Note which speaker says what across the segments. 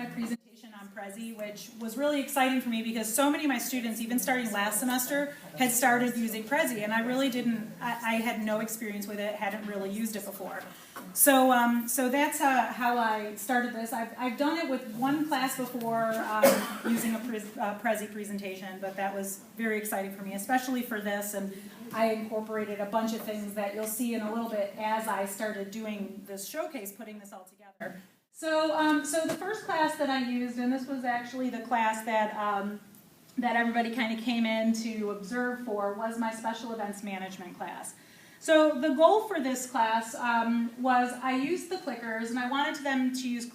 Speaker 1: my presentation on Prezi, which was really exciting for me because so many of my students, even starting last semester, had started using Prezi, and I really didn't, I had no experience with it, hadn't really used it before. So that's how I started this. I've done it with one class before using a Prezi presentation, but that was very exciting for me, especially for this, and I incorporated a bunch of things that you'll see in a little bit as I started doing this showcase, putting this all together. So the first class that I used, and this was actually the class that everybody kind of came in to observe for, was my special events management class. So the goal for this class was I used the clickers, and I wanted them to use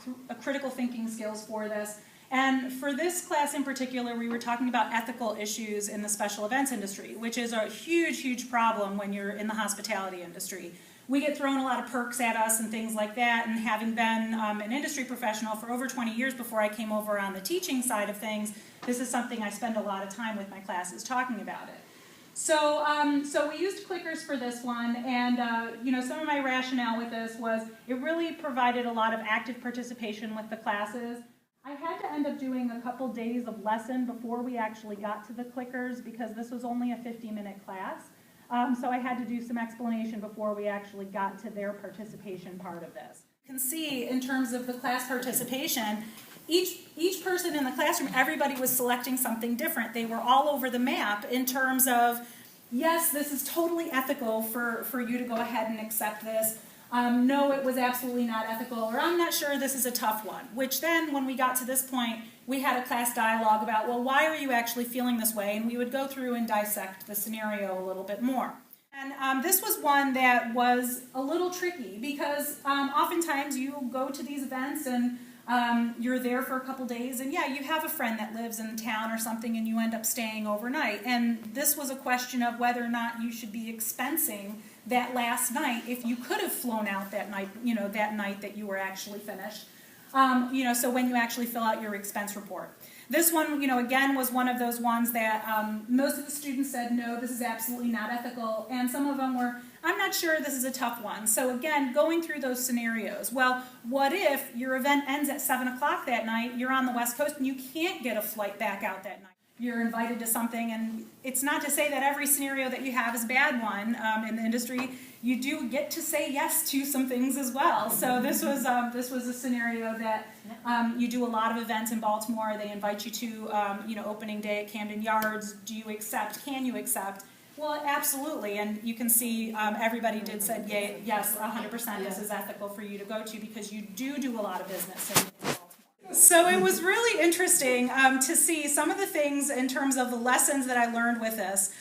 Speaker 1: critical thinking skills for this. And for this class in particular, we were talking about ethical issues in the special events industry, which is a huge, huge problem when you're in the hospitality industry. We get thrown a lot of perks at us and things like that, and having been an industry professional for over 20 years before I came over on the teaching side of things, this is something I spend a lot of time with my classes talking about it. So we used clickers for this one, and some of my rationale with this was it really provided a lot of active participation with the classes. I had to end up doing a couple days of lesson before we actually got to the clickers because this was only a 50-minute class. So I had to do some explanation before we actually got to their participation part of this. You can see in terms of the class participation, each person in the classroom, everybody was selecting something different. They were all over the map in terms of, yes, this is totally ethical for you to go ahead and accept this. No, it was absolutely not ethical, or I'm not sure, this is a tough one. Which then, when we got to this point, we had a class dialogue about, well, why are you actually feeling this way? And we would go through and dissect the scenario a little bit more. And this was one that was a little tricky because oftentimes you go to these events and you're there for a couple days, and yeah, you have a friend that lives in town or something and you end up staying overnight. And this was a question of whether or not you should be expensing that last night if you could have flown out that night, that night that you were actually finished. So when you actually fill out your expense report. This one, again, was one of those ones that most of the students said, no, this is absolutely not ethical, and some of them were, I'm not sure, this is a tough one. So again, going through those scenarios. Well, what if your event ends at 7 o'clock that night, you're on the West Coast, and you can't get a flight back out that night? You're invited to something, and it's not to say that every scenario that you have is a bad one in the industry. You do get to say yes to some things as well. So this was a scenario that you do a lot of events in Baltimore. They invite you to opening day at Camden Yards. Do you accept? Can you accept? Well, absolutely, and you can see everybody did said yes, 100%. This is ethical for you to go to because you do a lot of business in Baltimore. So it was really interesting to see some of the things in terms of the lessons that I learned with this.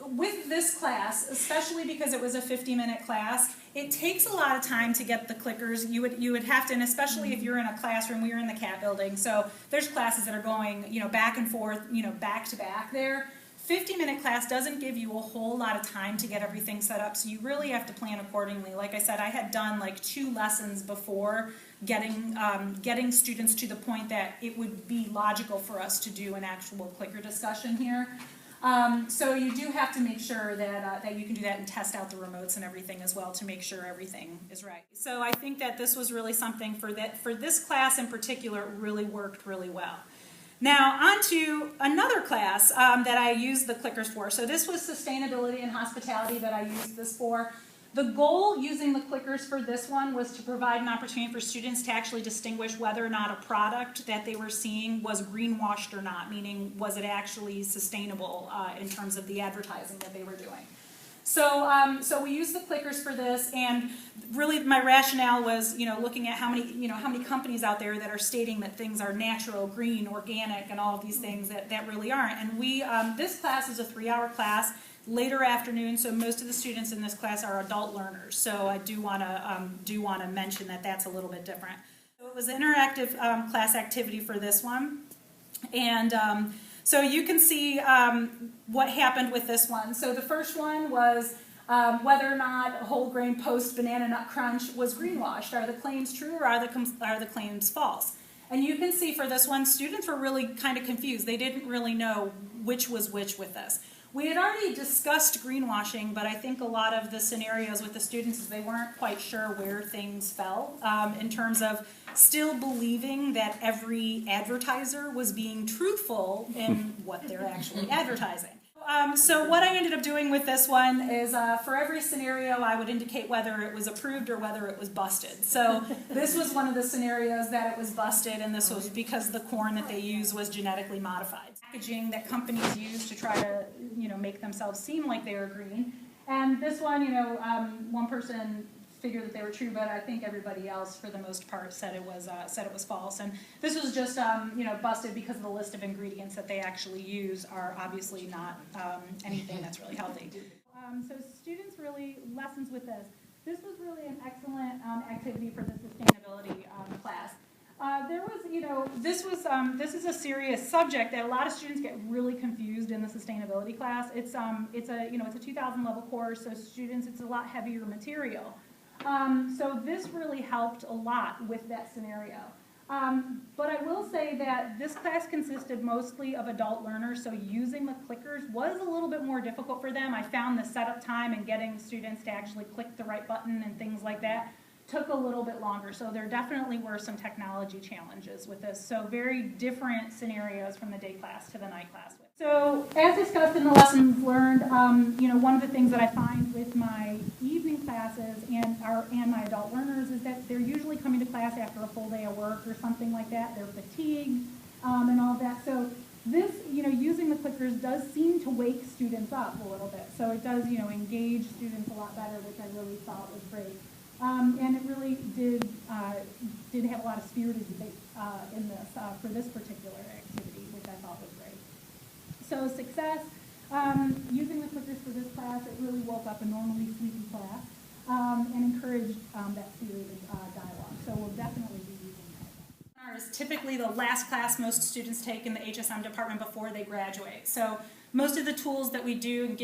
Speaker 1: With this class, especially because it was a 50-minute class, it takes a lot of time to get the clickers. You would have to, and especially if you're in a classroom, we were in the CAT building, so there's classes that are going back and forth, back to back there. 50-minute class doesn't give you a whole lot of time to get everything set up, so you really have to plan accordingly. Like I said, I had done like 2 lessons before getting students to the point that it would be logical for us to do an actual clicker discussion here. So you do have to make sure that you can do that and test out the remotes and everything as well to make sure everything is right. So I think that this was really something for this class in particular, it really worked really well. Now, on to another class that I used the clickers for. So this was sustainability and hospitality that I used this for. The goal using the clickers for this one was to provide an opportunity for students to actually distinguish whether or not a product that they were seeing was greenwashed or not, meaning was it actually sustainable in terms of the advertising that they were doing. So we used the clickers for this, and really my rationale was, looking at how many companies out there that are stating that things are natural, green, organic, and all of these things that really aren't. And this class is a 3-hour class, later afternoon, so most of the students in this class are adult learners. So I do want to mention that that's a little bit different. So it was an interactive class activity for this one, and so you can see what happened with this one. So the first one was whether or not whole grain post banana nut crunch was greenwashed. Are the claims true or are the claims false? And you can see for this one, students were really kind of confused. They didn't really know which was which with this. We had already discussed greenwashing, but I think a lot of the scenarios with the students is they weren't quite sure where things fell in terms of still believing that every advertiser was being truthful in what they're actually advertising. So what I ended up doing with this one is for every scenario I would indicate whether it was approved or whether it was busted. So this was one of the scenarios that it was busted, and this was because the corn that they used was genetically modified. Packaging that companies use to try to make themselves seem like they were green. And this one, one person figured that they were true, but I think everybody else, for the most part, said it was false. And this was just busted because the list of ingredients that they actually use are obviously not anything that's really healthy. So students really lessons with this. This was really an excellent activity for the sustainability class. This is a serious subject that a lot of students get really confused in the sustainability class. It's a 2000 level course, so students, it's a lot heavier material. So this really helped a lot with that scenario. But I will say that this class consisted mostly of adult learners, so using the clickers was a little bit more difficult for them. I found the setup time and getting students to actually click the right button and things like that took a little bit longer. So there definitely were some technology challenges with this. So very different scenarios from the day class to the night class. So as discussed in the lessons learned, one of the things that I find with my evening classes and my adult learners is that they're usually coming to class after a full day of work or something like that. They're fatigued and all that. So this, using the clickers does seem to wake students up a little bit. So it does, engage students a lot better, which I really thought was great. And it really did have a lot of spirited debate in this for this particular activity, which I thought was great. So success, using the clickers for this class, it really woke up a normally sleepy class and encouraged that spirited dialogue. So we'll definitely be using that. Is typically the last class most students take in the HSM department before they graduate. So most of the tools that we do and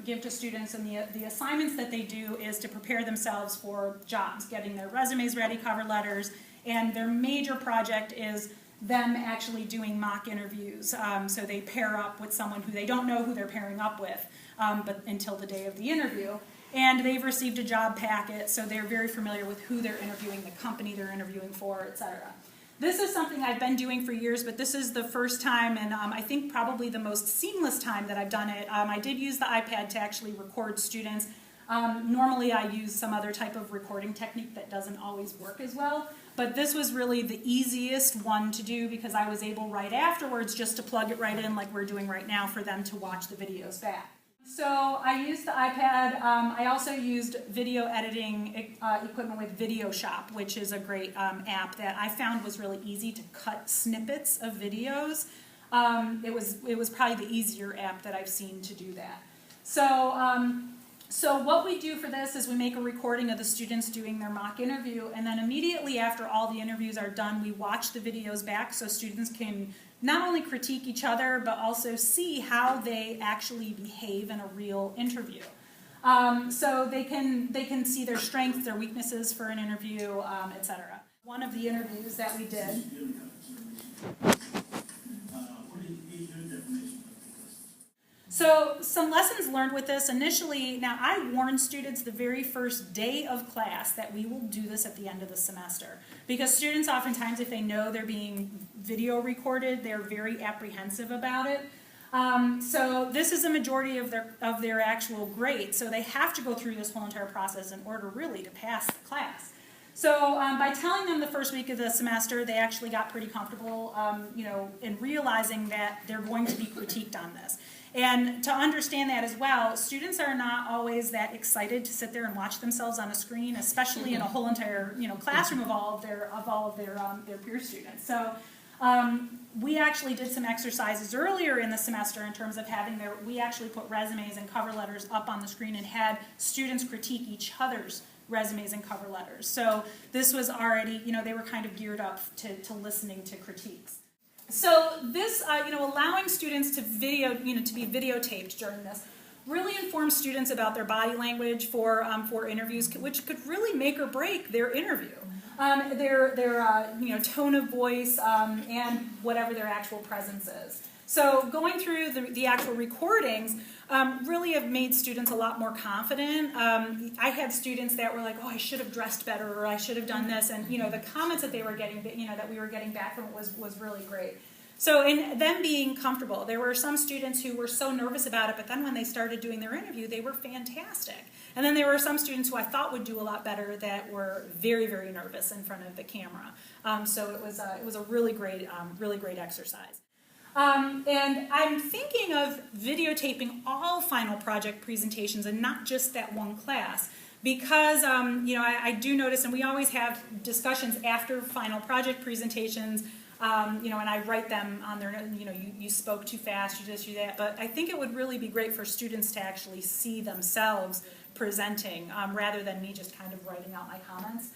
Speaker 1: give to students and the assignments that they do is to prepare themselves for jobs, getting their resumes ready, cover letters, and their major project is them actually doing mock interviews. So they pair up with someone who they don't know who they're pairing up with but until the day of the interview. And they've received a job packet, so they're very familiar with who they're interviewing, the company they're interviewing for, etc. This is something I've been doing for years, but this is the first time, and I think probably the most seamless time that I've done it. I did use the iPad to actually record students. Normally I use some other type of recording technique that doesn't always work as well, but this was really the easiest one to do because I was able right afterwards just to plug it right in like we're doing right now for them to watch the videos back. So I used the iPad. I also used video editing equipment with Video Shop, which is a great app that I found was really easy to cut snippets of videos. It was probably the easier app that I've seen to do that. So what we do for this is we make a recording of the students doing their mock interview, and then immediately after all the interviews are done, we watch the videos back so students can not only critique each other, but also see how they actually behave in a real interview. So they can see their strengths, their weaknesses for an interview, etc. One of the interviews that we did. So some lessons learned with this initially. Now I warned students the very first day of class that we will do this at the end of the semester because students oftentimes, if they know they're being video recorded, they're very apprehensive about it. So this is a majority of their actual grade. So they have to go through this whole entire process in order really to pass the class. So by telling them the first week of the semester, they actually got pretty comfortable, in realizing that they're going to be critiqued on this. And to understand that as well, students are not always that excited to sit there and watch themselves on a screen, especially in a whole entire classroom of all of their peer students. So we actually did some exercises earlier in the semester in terms of we actually put resumes and cover letters up on the screen and had students critique each other's resumes and cover letters. So this was already, they were kind of geared up to listening to critiques. So this, allowing students to to be videotaped during this really informs students about their body language for interviews, which could really make or break their interview, their tone of voice, and whatever their actual presence is. So going through the actual recordings really have made students a lot more confident. I had students that were like, oh, I should have dressed better, or I should have done this, and the comments that they were getting, that we were getting back from it was really great. So in them being comfortable, there were some students who were so nervous about it, but then when they started doing their interview, they were fantastic. And then there were some students who I thought would do a lot better that were very, very nervous in front of the camera. So it was a really great exercise. And I'm thinking of videotaping all final project presentations and not just that one class, because I do notice, and we always have discussions after final project presentations. And I write them on their, you spoke too fast, you this, you that, but I think it would really be great for students to actually see themselves presenting rather than me just kind of writing out my comments.